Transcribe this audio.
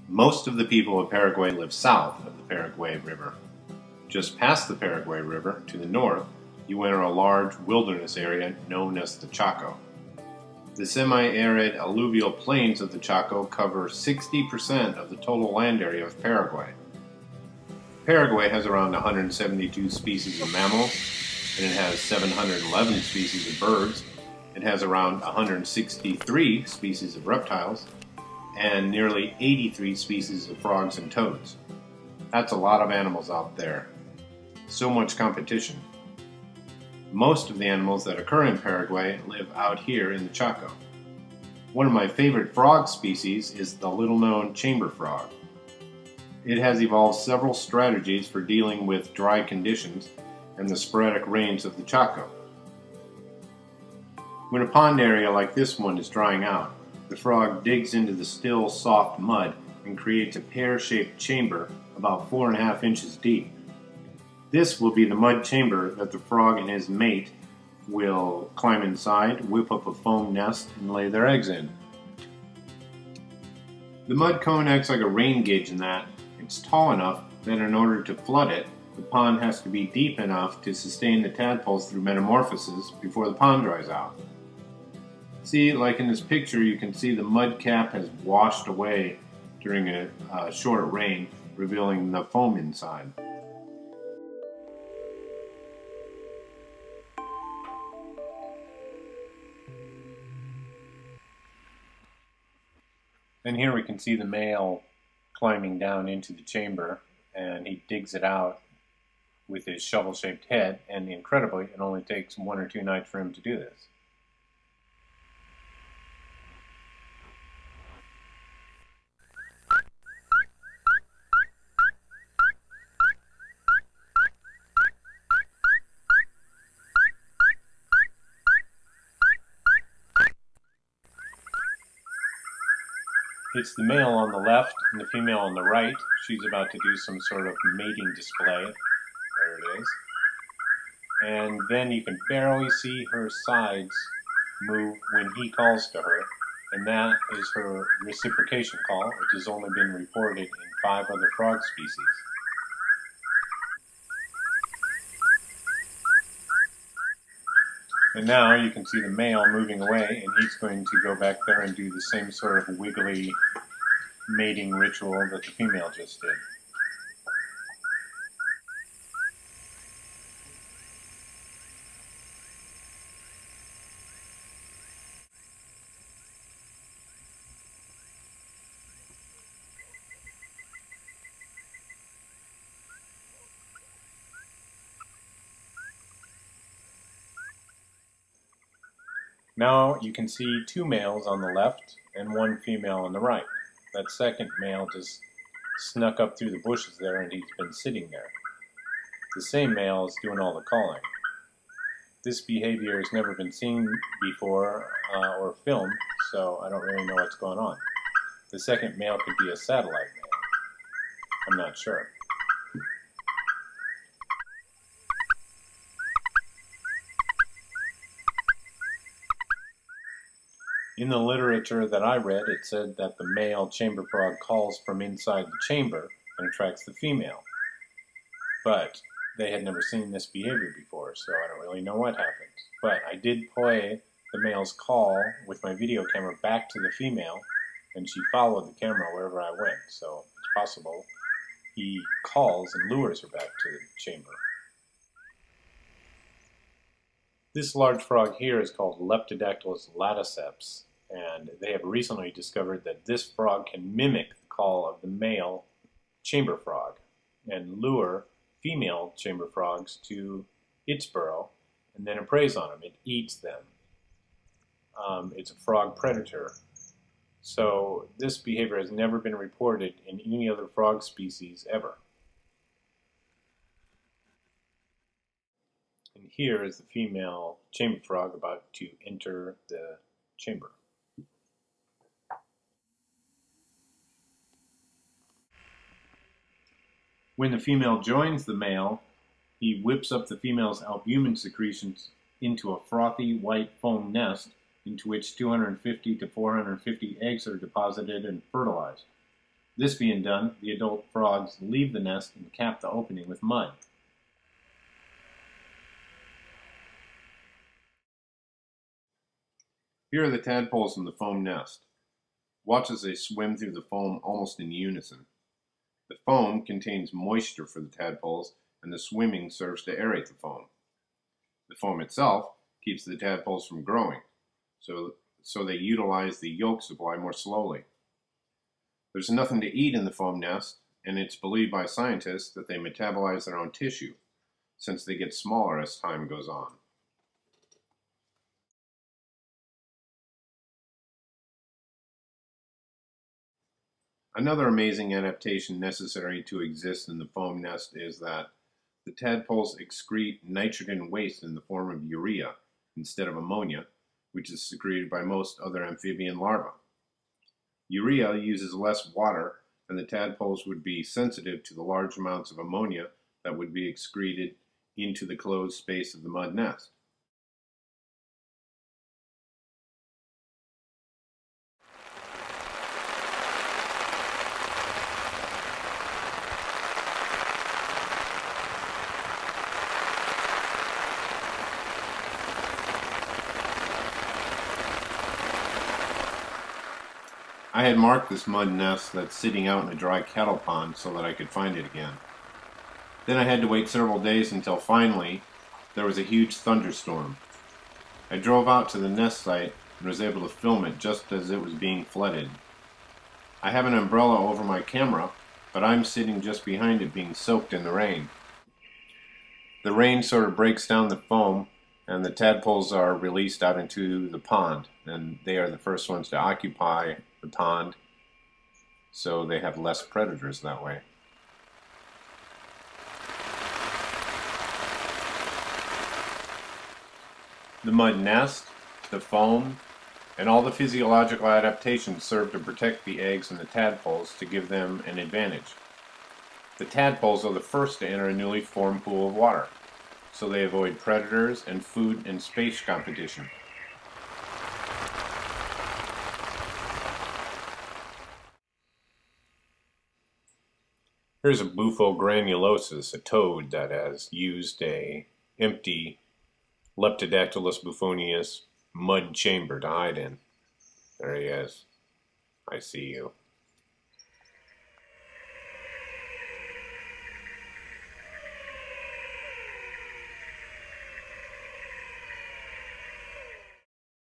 Most of the people of Paraguay live south of the Paraguay River. Just past the Paraguay River, to the north, you enter a large wilderness area known as the Chaco. The semi-arid alluvial plains of the Chaco cover 60% of the total land area of Paraguay. Paraguay has around 172 species of mammals, and it has 711 species of birds. It has around 163 species of reptiles, and nearly 83 species of frogs and toads. That's a lot of animals out there. So much competition. Most of the animals that occur in Paraguay live out here in the Chaco. One of my favorite frog species is the little-known chamber frog. It has evolved several strategies for dealing with dry conditions and the sporadic rains of the Chaco. When a pond area like this one is drying out, the frog digs into the still, soft mud and creates a pear-shaped chamber about 4.5 inches deep. This will be the mud chamber that the frog and his mate will climb inside, whip up a foam nest, and lay their eggs in. The mud cone acts like a rain gauge in that it's tall enough that in order to flood it, the pond has to be deep enough to sustain the tadpoles through metamorphosis before the pond dries out. See, like in this picture, you can see the mud cap has washed away during a short rain, revealing the foam inside. And here we can see the male climbing down into the chamber, and he digs it out with his shovel-shaped head, and incredibly, it only takes 1 or 2 nights for him to do this. It's the male on the left and the female on the right. She's about to do some sort of mating display. There it is. And then you can barely see her sides move when he calls to her. And that is her reciprocation call, which has only been reported in 5 other frog species. And now you can see the male moving away, and he's going to go back there and do the same sort of wiggly mating ritual that the female just did. Now you can see 2 males on the left and 1 female on the right. That second male just snuck up through the bushes there, and he's been sitting there. The same male is doing all the calling. This behavior has never been seen before or filmed, so I don't really know what's going on. The second male could be a satellite male. I'm not sure. In the literature that I read, it said that the male chamber frog calls from inside the chamber and attracts the female. But they had never seen this behavior before, so I don't really know what happens. But I did play the male's call with my video camera back to the female, and she followed the camera wherever I went, so it's possible he calls and lures her back to the chamber. This large frog here is called Leptodactylus Laticeps, and they have recently discovered that this frog can mimic the call of the male chamber frog and lure female chamber frogs to its burrow, and then it preys on them. It eats them. It's a frog predator. So this behavior has never been reported in any other frog species ever. And here is the female chamber frog about to enter the chamber. When the female joins the male, he whips up the female's albumin secretions into a frothy white foam nest into which 250 to 450 eggs are deposited and fertilized. This being done, the adult frogs leave the nest and cap the opening with mud. Here are the tadpoles in the foam nest. Watch as they swim through the foam almost in unison. The foam contains moisture for the tadpoles, and the swimming serves to aerate the foam. The foam itself keeps the tadpoles from growing, so they utilize the yolk supply more slowly. There's nothing to eat in the foam nest, and it's believed by scientists that they metabolize their own tissue, since they get smaller as time goes on. Another amazing adaptation necessary to exist in the foam nest is that the tadpoles excrete nitrogen waste in the form of urea instead of ammonia, which is secreted by most other amphibian larvae. Urea uses less water, and the tadpoles would be sensitive to the large amounts of ammonia that would be excreted into the closed space of the mud nest. I had marked this mud nest that's sitting out in a dry cattle pond so that I could find it again. Then I had to wait several days until finally there was a huge thunderstorm. I drove out to the nest site and was able to film it just as it was being flooded. I have an umbrella over my camera, but I'm sitting just behind it being soaked in the rain. The rain sort of breaks down the foam, and the tadpoles are released out into the pond, and they are the first ones to occupy the pond, so they have less predators that way. The mud nest, the foam, and all the physiological adaptations serve to protect the eggs and the tadpoles to give them an advantage. The tadpoles are the first to enter a newly formed pool of water, so they avoid predators and food and space competition. Here's a bufogranulosus, a toad that has used a empty Leptodactylus bufonius mud chamber to hide in. There he is. I see you.